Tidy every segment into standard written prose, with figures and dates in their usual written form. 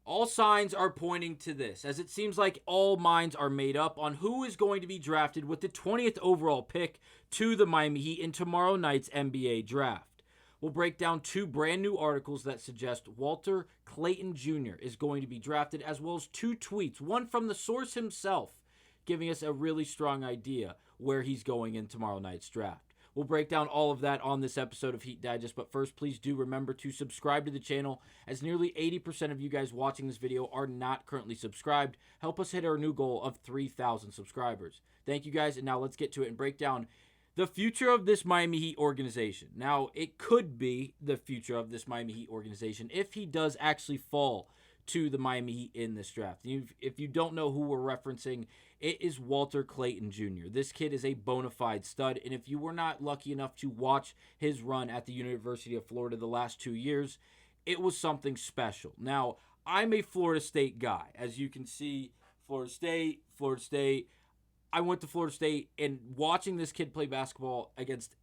All signs are pointing to this, as it seems like all minds are made up on who is going to be drafted with the 20th overall pick to the Miami Heat in tomorrow night's NBA draft. We'll break down two brand new articles that suggest Walter Clayton Jr. is going to be drafted, as well as two tweets, one from the source himself, giving us a really strong idea where he's going in tomorrow night's draft. We'll break down all of that on this episode of Heat Digest, but first, please do remember to subscribe to the channel, as nearly 80% of you guys watching this video are not currently subscribed. Help us hit our new goal of 3,000 subscribers. Thank you guys, and now let's get to it and break down the future of this Miami Heat organization. Now, it could be the future of this Miami Heat organization if he does actually fall to the Miami Heat in this draft. If you don't know who we're referencing, it is Walter Clayton Jr. This kid is a bona fide stud, and if you were not lucky enough to watch his run at the University of Florida the last 2 years, it was something special. Now, I'm a Florida State guy. As you can see, Florida State. I went to Florida State, and watching this kid play basketball against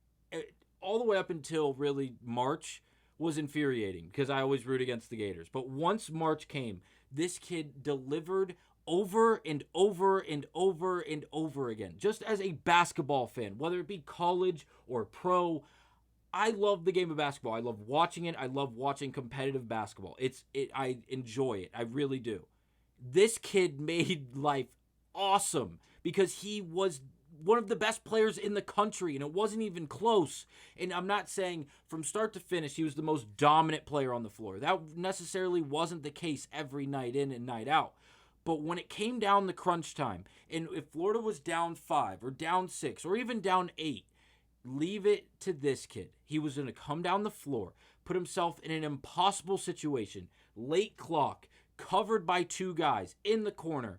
all the way up until really March was infuriating, because I always root against the Gators. But once March came, this kid delivered over and over and over and over again. Just as a basketball fan, whether it be college or pro, I love the game of basketball. I love watching it. I love watching competitive basketball. I enjoy it. I really do. This kid made life awesome because he was one of the best players in the country, and it wasn't even close. And I'm not saying from start to finish he was the most dominant player on the floor. That necessarily wasn't the case every night in and night out. But when it came down the crunch time, and if Florida was down 5 or down 6 or even down 8, leave it to this kid. He was going to come down the floor, put himself in an impossible situation, late clock, covered by two guys in the corner,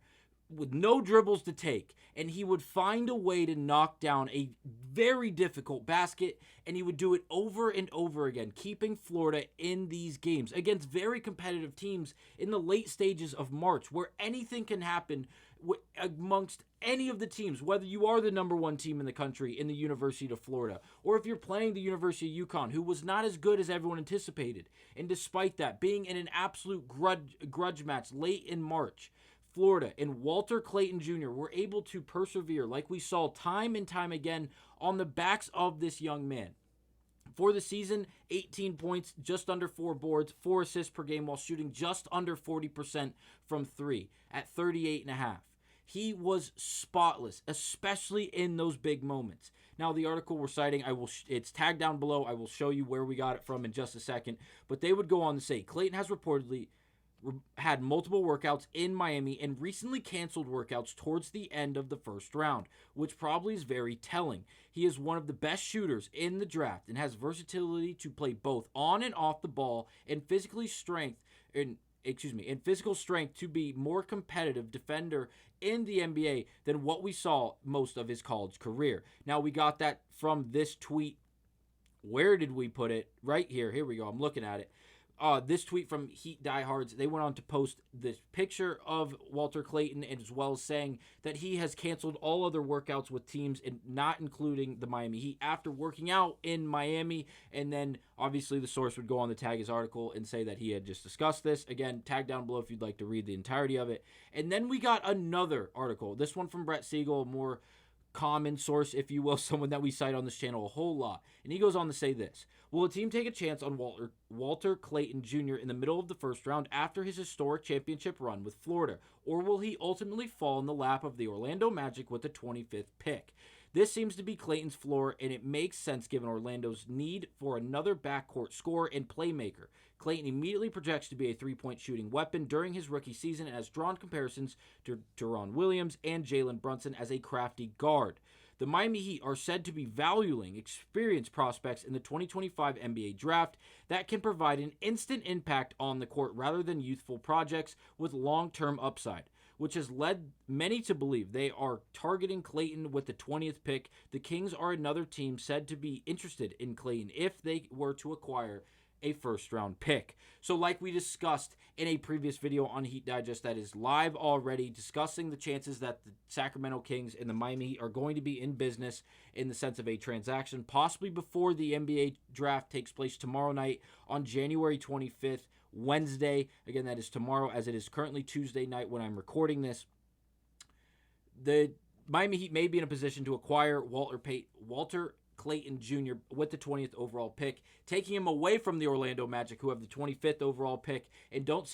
with no dribbles to take, and he would find a way to knock down a very difficult basket, and he would do it over and over again, keeping Florida in these games against very competitive teams in the late stages of March, where anything can happen amongst any of the teams, whether you are the number one team in the country in the University of Florida, or if you're playing the University of UConn, who was not as good as everyone anticipated. And despite that, being in an absolute grudge match late in March, Florida and Walter Clayton Jr. were able to persevere, like we saw time and time again, on the backs of this young man. For the season, 18 points, just under 4 boards, 4 assists per game, while shooting just under 40% from 3 at 38.5. He was spotless, especially in those big moments. Now, the article we're citing, it's tagged down below. I will show you where we got it from in just a second. But they would go on to say, Clayton has reportedly had multiple workouts in Miami and recently canceled workouts towards the end of the first round, which probably is very telling. He is one of the best shooters in the draft and has versatility to play both on and off the ball, and physical strength to be more competitive defender in the NBA than what we saw most of his college career. Now, we got that from this tweet. Where did we put it? Right here. Here we go. I'm looking at it. This tweet from Heat Diehards, they went on to post this picture of Walter Clayton, as well as saying that he has canceled all other workouts with teams, and not including the Miami Heat, after working out in Miami. And then obviously the source would go on to tag his article and say that he had just discussed this. Again, tag down below if you'd like to read the entirety of it. And then we got another article, this one from Brett Siegel, a more common source, if you will, someone that we cite on this channel a whole lot. And he goes on to say this: will a team take a chance on Walter Clayton Jr. in the middle of the first round after his historic championship run with Florida, or will he ultimately fall in the lap of the Orlando Magic with the 25th pick? This seems to be Clayton's floor, and it makes sense given Orlando's need for another backcourt scorer and playmaker. Clayton immediately projects to be a three-point shooting weapon during his rookie season and has drawn comparisons to Deron Williams and Jalen Brunson as a crafty guard. The Miami Heat are said to be valuing experienced prospects in the 2025 NBA draft that can provide an instant impact on the court rather than youthful projects with long-term upside, which has led many to believe they are targeting Clayton with the 20th pick. The Kings are another team said to be interested in Clayton if they were to acquire a first-round pick. So like we discussed in a previous video on Heat Digest that is live already, discussing the chances that the Sacramento Kings and the Miami Heat are going to be in business in the sense of a transaction, possibly before the NBA draft takes place tomorrow night on January 25th. Wednesday. Again, that is tomorrow, as it is currently Tuesday night when I'm recording this. The Miami Heat may be in a position to acquire Walter Clayton Jr. with the 20th overall pick, taking him away from the Orlando Magic, who have the 25th overall pick and doesn't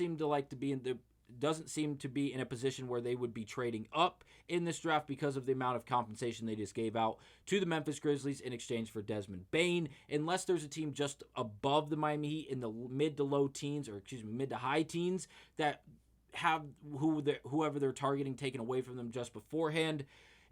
seem to be in a position where they would be trading up in this draft because of the amount of compensation they just gave out to the Memphis Grizzlies in exchange for Desmond Bane. Unless there's a team just above the Miami Heat in the mid to high teens that have whoever they're targeting taken away from them just beforehand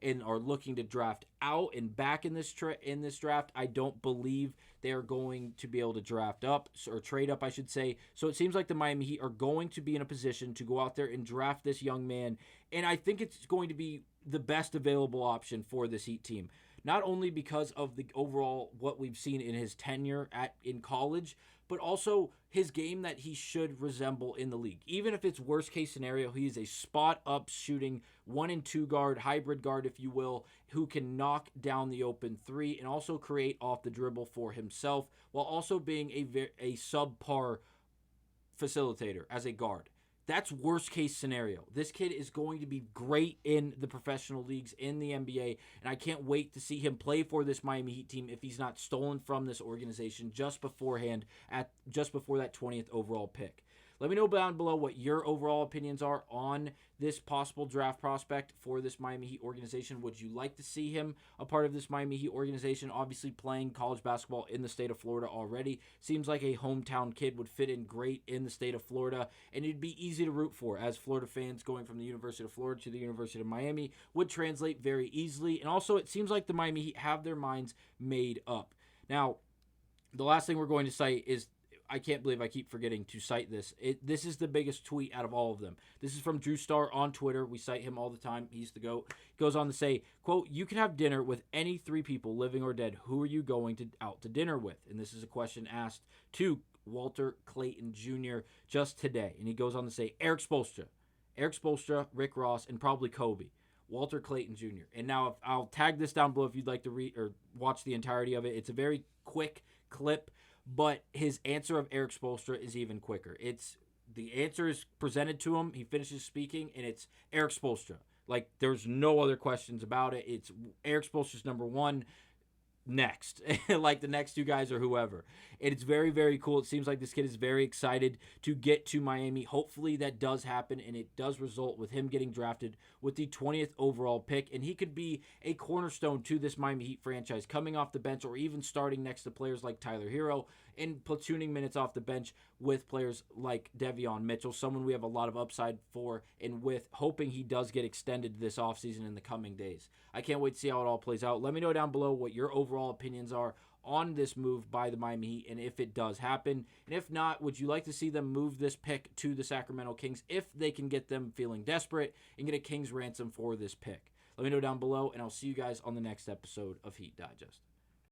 and are looking to draft out and back in this draft, I don't believe they are going to be able to draft up or trade up, I should say. So it seems like the Miami Heat are going to be in a position to go out there and draft this young man, and I think it's going to be the best available option for this Heat team. Not only because of the overall what we've seen in his tenure in college, but also his game that he should resemble in the league. Even if it's worst case scenario, he is a spot up shooting 1 and 2 guard, hybrid guard if you will, who can knock down the open three and also create off the dribble for himself while also being a subpar facilitator as a guard. That's worst case scenario. This kid is going to be great in the professional leagues, in the NBA, and I can't wait to see him play for this Miami Heat team if he's not stolen from this organization just before that 20th overall pick. Let me know down below what your overall opinions are on this possible draft prospect for this Miami Heat organization. Would you like to see him a part of this Miami Heat organization? Obviously, playing college basketball in the state of Florida already. Seems like a hometown kid would fit in great in the state of Florida, and it'd be easy to root for, as Florida fans going from the University of Florida to the University of Miami would translate very easily. And also, it seems like the Miami Heat have their minds made up. Now, the last thing we're going to cite is, I can't believe I keep forgetting to cite this. This is the biggest tweet out of all of them. This is from Drew Starr on Twitter. We cite him all the time. He's the GOAT. He goes on to say, quote, "You can have dinner with any 3 people, living or dead. Who are you going out to dinner with?" And this is a question asked to Walter Clayton Jr. just today. And he goes on to say, Eric Spoelstra, Rick Ross, and probably Kobe. Walter Clayton Jr. And now I'll tag this down below if you'd like to read or watch the entirety of it. It's a very quick clip, but his answer of Eric Spoelstra is even quicker. The answer is presented to him. He finishes speaking, and it's Eric Spoelstra. Like, there's no other questions about it. It's Eric Spoelstra's number 1. Next, like the next 2 guys or whoever. And it's very, very cool. It seems like this kid is very excited to get to Miami. Hopefully that does happen, and it does result with him getting drafted with the 20th overall pick, and he could be a cornerstone to this Miami Heat franchise, coming off the bench or even starting next to players like Tyler Hero and platooning minutes off the bench with players like Devion Mitchell, someone we have a lot of upside for, and with hoping he does get extended this offseason in the coming days. I can't wait to see how it all plays out. Let me know down below what your overall opinions are on this move by the Miami Heat, and if it does happen. And if not, would you like to see them move this pick to the Sacramento Kings if they can get them feeling desperate and get a King's ransom for this pick? Let me know down below, and I'll see you guys on the next episode of Heat Digest.